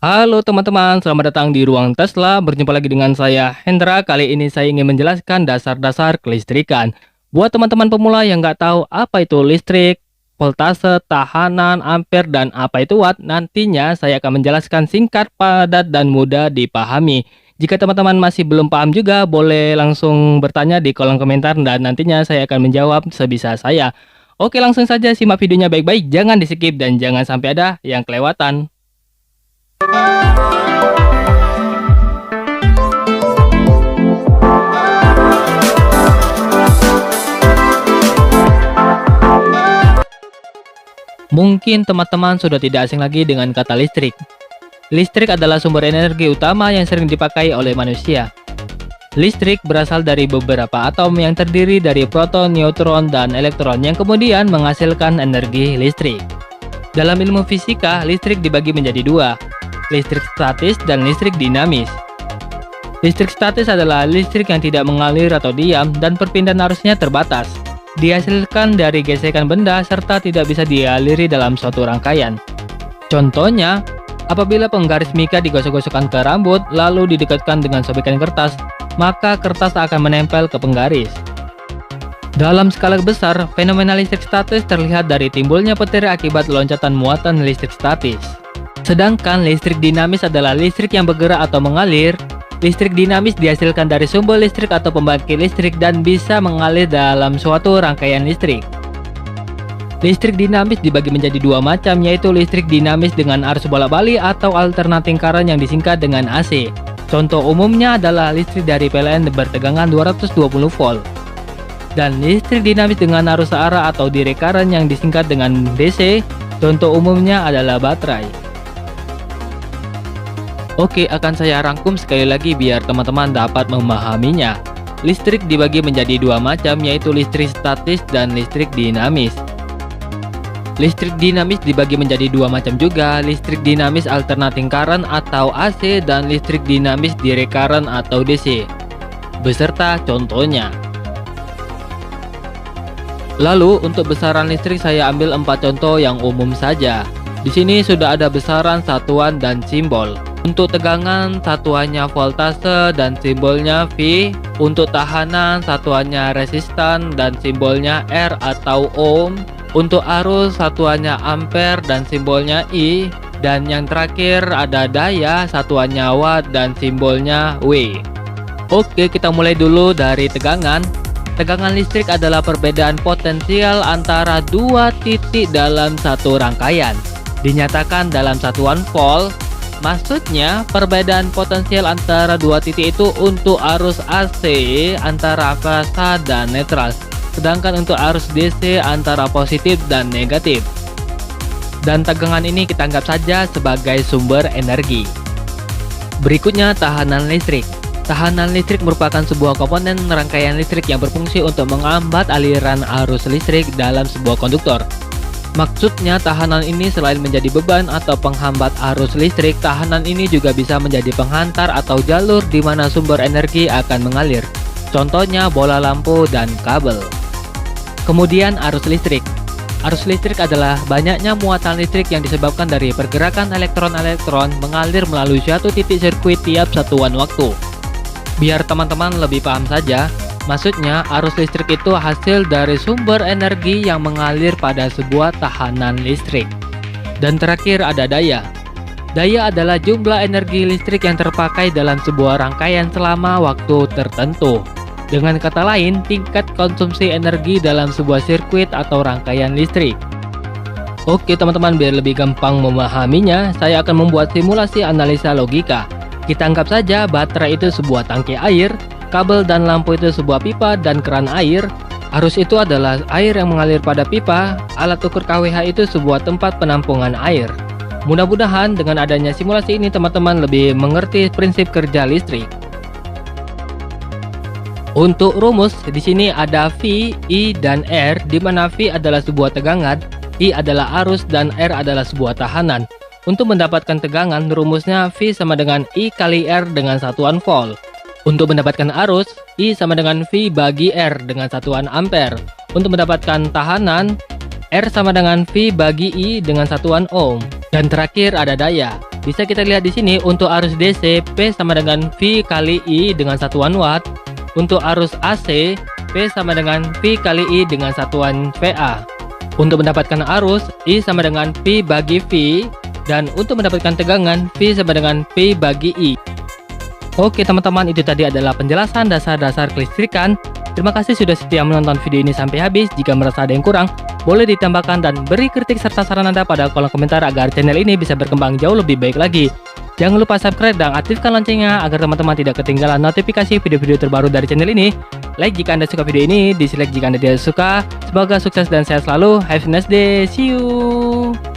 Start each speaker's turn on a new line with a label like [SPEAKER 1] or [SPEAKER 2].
[SPEAKER 1] Halo teman-teman, selamat datang di Ruang Tesla. Berjumpa lagi dengan saya, Hendra. Kali ini saya ingin menjelaskan dasar-dasar kelistrikan. Buat teman-teman pemula yang nggak tahu apa itu listrik, voltase, tahanan, ampere, dan apa itu watt, nantinya saya akan menjelaskan singkat, padat, dan mudah dipahami. Jika teman-teman masih belum paham juga, boleh langsung bertanya di kolom komentar dan nantinya saya akan menjawab sebisa saya. Oke, langsung saja simak videonya baik-baik, jangan di-skip dan jangan sampai ada yang kelewatan. Mungkin teman-teman sudah tidak asing lagi dengan kata listrik. Listrik adalah sumber energi utama yang sering dipakai oleh manusia. Listrik berasal dari beberapa atom yang terdiri dari proton, neutron, dan elektron yang kemudian menghasilkan energi listrik. Dalam ilmu fisika, listrik dibagi menjadi dua, listrik statis dan listrik dinamis. Listrik statis adalah listrik yang tidak mengalir atau diam dan perpindahan arusnya terbatas. Dihasilkan dari gesekan benda serta tidak bisa dialiri dalam suatu rangkaian. Contohnya, apabila penggaris mika digosok-gosokkan ke rambut lalu didekatkan dengan sobekan kertas, maka kertas akan menempel ke penggaris. Dalam skala besar, fenomena listrik statis terlihat dari timbulnya petir akibat loncatan muatan listrik statis. Sedangkan listrik dinamis adalah listrik yang bergerak atau mengalir. Listrik dinamis dihasilkan dari sumber listrik atau pembangkit listrik dan bisa mengalir dalam suatu rangkaian listrik. Listrik dinamis dibagi menjadi dua macam, yaitu listrik dinamis dengan arus bolak-balik atau alternating current yang disingkat dengan AC. Contoh umumnya adalah listrik dari PLN bertegangan 220 volt. Dan listrik dinamis dengan arus searah atau direct current yang disingkat dengan DC. Contoh umumnya adalah baterai. Oke, akan saya rangkum sekali lagi biar teman-teman dapat memahaminya. Listrik dibagi menjadi dua macam, yaitu listrik statis dan listrik dinamis. Listrik dinamis dibagi menjadi dua macam juga, listrik dinamis alternating current atau AC dan listrik dinamis direct current atau DC, beserta contohnya. Lalu untuk besaran listrik saya ambil 4 contoh yang umum saja. Di sini sudah ada besaran, satuan, dan simbol. Untuk tegangan, satuannya voltase dan simbolnya V. Untuk tahanan, satuannya resistan dan simbolnya R atau ohm. Untuk arus, satuannya ampere dan simbolnya I. Dan yang terakhir ada daya, satuannya watt dan simbolnya W. Oke, kita mulai dulu dari tegangan. Tegangan listrik adalah perbedaan potensial antara dua titik dalam satu rangkaian. Dinyatakan dalam satuan volt. Maksudnya, perbedaan potensial antara dua titik itu untuk arus AC antara fasa dan netral, sedangkan untuk arus DC antara positif dan negatif. Dan tegangan ini kita anggap saja sebagai sumber energi. Berikutnya, tahanan listrik. Tahanan listrik merupakan sebuah komponen rangkaian listrik yang berfungsi untuk menghambat aliran arus listrik dalam sebuah konduktor. Maksudnya, tahanan ini selain menjadi beban atau penghambat arus listrik, tahanan ini juga bisa menjadi penghantar atau jalur di mana sumber energi akan mengalir. Contohnya bola lampu dan kabel. Kemudian arus listrik. Arus listrik adalah banyaknya muatan listrik yang disebabkan dari pergerakan elektron-elektron mengalir melalui suatu titik sirkuit tiap satuan waktu. Biar teman-teman lebih paham saja, maksudnya arus listrik itu hasil dari sumber energi yang mengalir pada sebuah tahanan listrik. Dan terakhir ada daya. Daya adalah jumlah energi listrik yang terpakai dalam sebuah rangkaian selama waktu tertentu. Dengan kata lain, tingkat konsumsi energi dalam sebuah sirkuit atau rangkaian listrik. Oke teman-teman, biar lebih gampang memahaminya, saya akan membuat simulasi analisa logika. Kita anggap saja baterai itu sebuah tangki air, kabel dan lampu itu sebuah pipa dan keran air. Arus itu adalah air yang mengalir pada pipa. Alat ukur KWH itu sebuah tempat penampungan air. Mudah-mudahan dengan adanya simulasi ini teman-teman lebih mengerti prinsip kerja listrik. Untuk rumus, di sini ada V, I, dan R, di mana V adalah sebuah tegangan, I adalah arus, dan R adalah sebuah tahanan. Untuk mendapatkan tegangan, rumusnya V sama dengan I kali R dengan satuan volt. Untuk mendapatkan arus, I sama dengan V bagi R dengan satuan ampere. Untuk mendapatkan tahanan, R sama dengan V bagi I dengan satuan ohm. Dan terakhir ada daya. Bisa kita lihat di sini untuk arus DC P sama dengan V kali I dengan satuan watt. Untuk arus AC P sama dengan V kali I dengan satuan VA. Untuk mendapatkan arus I sama dengan P bagi V, dan untuk mendapatkan tegangan V sama dengan P bagi I. Oke teman-teman, itu tadi adalah penjelasan dasar-dasar kelistrikan. Terima kasih sudah setia menonton video ini sampai habis. Jika merasa ada yang kurang, boleh ditambahkan dan beri kritik serta saran Anda pada kolom komentar agar channel ini bisa berkembang jauh lebih baik lagi. Jangan lupa subscribe dan aktifkan loncengnya agar teman-teman tidak ketinggalan notifikasi video-video terbaru dari channel ini. Like jika Anda suka video ini, dislike jika Anda tidak suka. Semoga sukses dan sehat selalu. Have a nice day. See you.